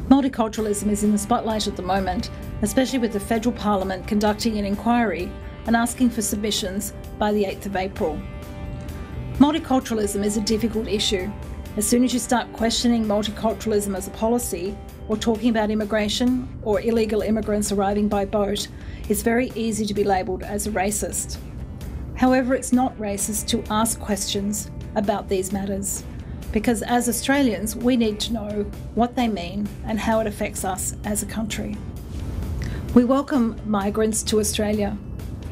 Multiculturalism is in the spotlight at the moment, especially with the federal parliament conducting an inquiry and asking for submissions by the 8th of April. Multiculturalism is a difficult issue. As soon as you start questioning multiculturalism as a policy, or talking about immigration or illegal immigrants arriving by boat, it's very easy to be labelled as a racist. However, it's not racist to ask questions about these matters, because as Australians, we need to know what they mean and how it affects us as a country. We welcome migrants to Australia.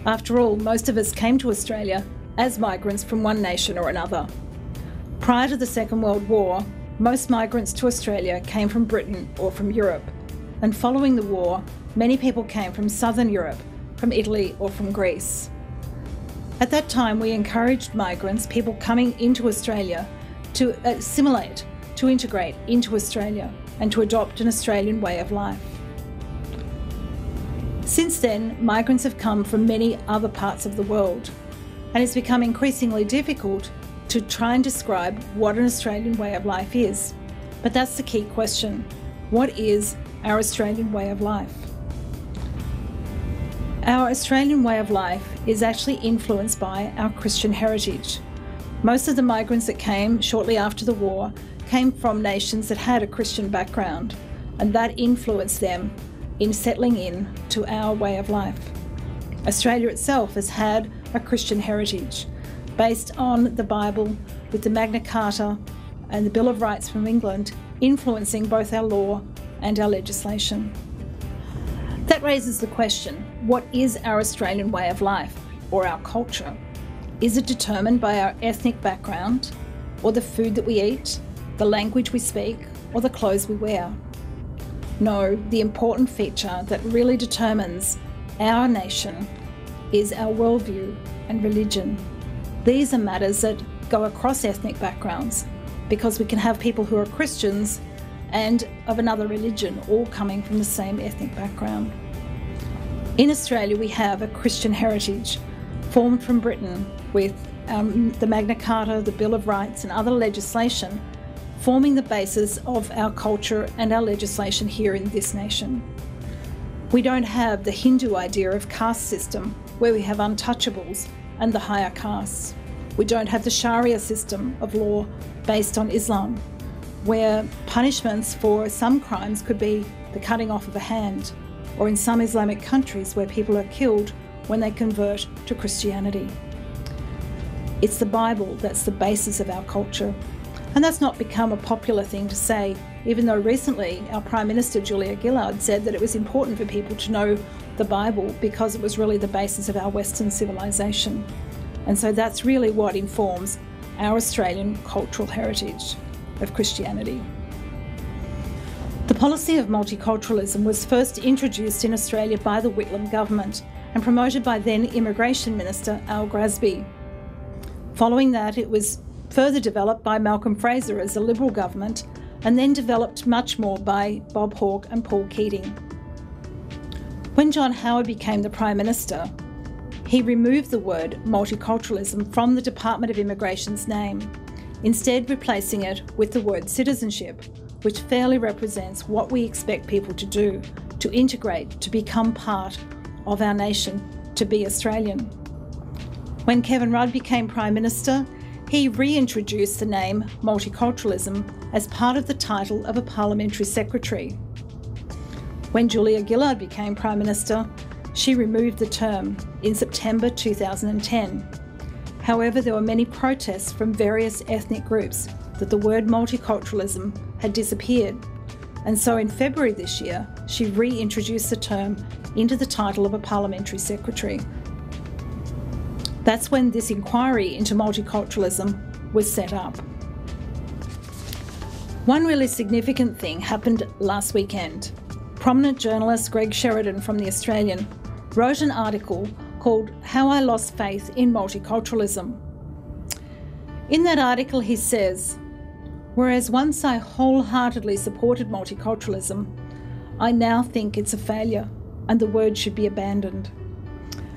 After all, most of us came to Australia as migrants from one nation or another. Prior to the Second World War, most migrants to Australia came from Britain or from Europe, and following the war, many people came from Southern Europe, from Italy or from Greece. At that time, we encouraged migrants, people coming into Australia, to assimilate, to integrate into Australia, and to adopt an Australian way of life. Since then, migrants have come from many other parts of the world, and it's become increasingly difficult to try and describe what an Australian way of life is. But that's the key question. What is our Australian way of life? Our Australian way of life is actually influenced by our Christian heritage. Most of the migrants that came shortly after the war came from nations that had a Christian background, and that influenced them in settling in to our way of life. Australia itself has had a Christian heritage based on the Bible, with the Magna Carta and the Bill of Rights from England influencing both our law and our legislation. That raises the question, what is our Australian way of life, or our culture? Is it determined by our ethnic background, or the food that we eat, the language we speak, or the clothes we wear? No, the important feature that really determines our nation is our worldview and religion. These are matters that go across ethnic backgrounds, because we can have people who are Christians and of another religion all coming from the same ethnic background. In Australia, we have a Christian heritage formed from Britain with the Magna Carta, the Bill of Rights and other legislation forming the basis of our culture and our legislation here in this nation. We don't have the Hindu idea of caste system where we have untouchables and the higher castes. We don't have the Sharia system of law based on Islam, where punishments for some crimes could be the cutting off of a hand, or in some Islamic countries where people are killed when they convert to Christianity. It's the Bible that's the basis of our culture. And that's not become a popular thing to say, even though recently our Prime Minister Julia Gillard said that it was important for people to know the Bible because it was really the basis of our Western civilization. And so that's really what informs our Australian cultural heritage of Christianity. The policy of multiculturalism was first introduced in Australia by the Whitlam government and promoted by then Immigration Minister Al Grasby. Following that, it was further developed by Malcolm Fraser as a Liberal government, and then developed much more by Bob Hawke and Paul Keating. When John Howard became the Prime Minister, he removed the word multiculturalism from the Department of Immigration's name, instead replacing it with the word citizenship, which fairly represents what we expect people to do, to integrate, to become part of our nation, to be Australian. When Kevin Rudd became Prime Minister, he reintroduced the name multiculturalism as part of the title of a parliamentary secretary. When Julia Gillard became Prime Minister, she removed the term in September 2010. However, there were many protests from various ethnic groups that the word multiculturalism had disappeared. And so in February this year, she reintroduced the term into the title of a parliamentary secretary. That's when this inquiry into multiculturalism was set up. One really significant thing happened last weekend. Prominent journalist Greg Sheridan from The Australian wrote an article called "How I Lost Faith in Multiculturalism." In that article he says, "Whereas once I wholeheartedly supported multiculturalism, I now think it's a failure and the word should be abandoned.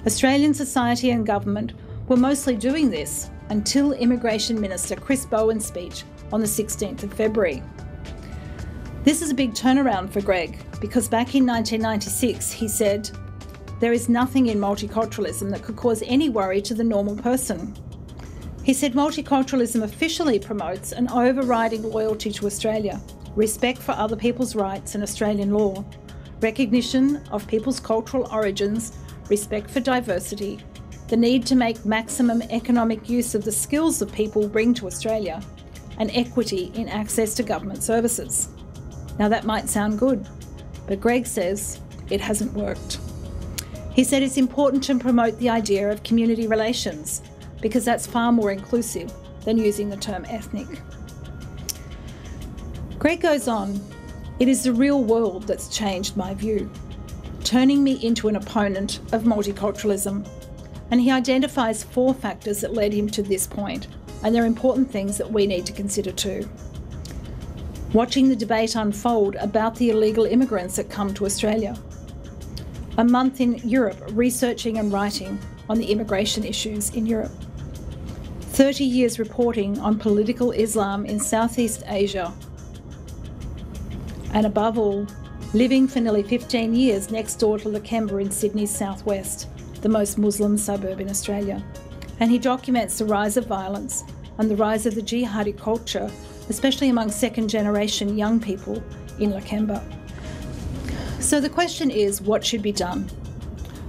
Australian society and government were mostly doing this until Immigration Minister Chris Bowen's speech on the 16th of February. This is a big turnaround for Greg, because back in 1996 he said, "There is nothing in multiculturalism that could cause any worry to the normal person." He said multiculturalism officially promotes an overriding loyalty to Australia, respect for other people's rights and Australian law, recognition of people's cultural origins, respect for diversity, the need to make maximum economic use of the skills that people bring to Australia, and equity in access to government services. Now that might sound good, but Greg says it hasn't worked. He said it's important to promote the idea of community relations because that's far more inclusive than using the term ethnic. Greg goes on, "It is the real world that's changed my view, turning me into an opponent of multiculturalism." And he identifies 4 factors that led him to this point, and they're important things that we need to consider too. Watching the debate unfold about the illegal immigrants that come to Australia. A month in Europe researching and writing on the immigration issues in Europe. 30 years reporting on political Islam in Southeast Asia. And above all, living for nearly 15 years next door to Lakemba in Sydney's southwest, the most Muslim suburb in Australia. And he documents the rise of violence and the rise of the jihadi culture, especially among second-generation young people in Lakemba. So the question is, what should be done?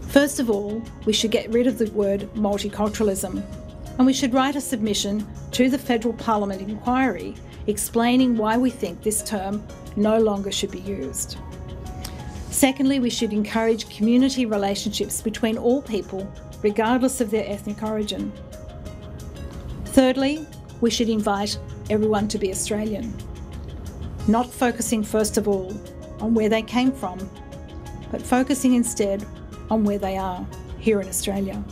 First of all, we should get rid of the word multiculturalism, and we should write a submission to the Federal Parliament inquiry explaining why we think this term no longer should be used. Secondly, we should encourage community relationships between all people, regardless of their ethnic origin. Thirdly, we should invite everyone to be Australian, not focusing first of all on where they came from, but focusing instead on where they are here in Australia.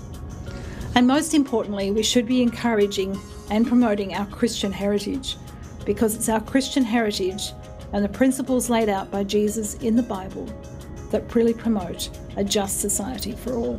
And most importantly, we should be encouraging and promoting our Christian heritage, because it's our Christian heritage and the principles laid out by Jesus in the Bible that really promote a just society for all.